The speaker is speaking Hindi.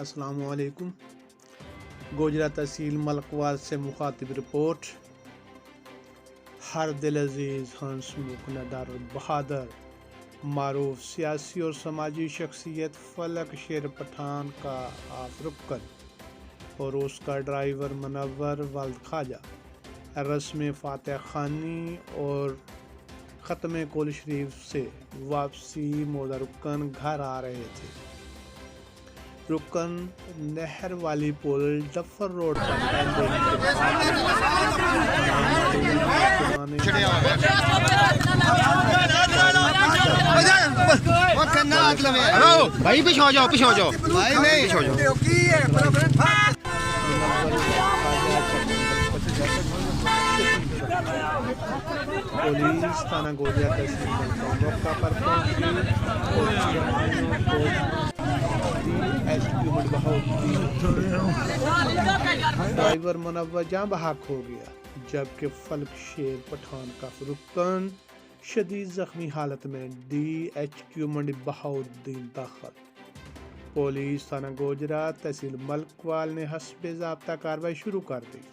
अस्सलामु अलैकुम। गोजरा तहसील मलकवाल से मुखातिब रिपोर्ट। हर दिल अजीज़ हंसमुख नदार बहादुर मारूफ सियासी और समाजी शख्सियत फलक शेर पठान का आप रुकन और उसका ड्राइवर मुनव्वर वल्द ख्वाजा रस्म फातह खानी और ख़त्म कुल शरीफ से वापसी मौदा रुकन घर आ रहे थे। रुकन नहर वाली पुल डफर रोड पर भाई पीछे हो जाओ भाई नहीं पीछे हो जाओ। पुलिस थाना गोजरा तहसील मौका पर ड्राइवर मुनव्वर जाँ बहक हो गया, जबकि फलक शेर पठान का रुकन शदीद जख्मी हालत में DHQ मंडी बहाउद्दीन दाखिल। पुलिस थाना गोजरा तहसील मलकवाल ने हस्बे ज़ाब्ता कार्रवाई शुरू कर दी।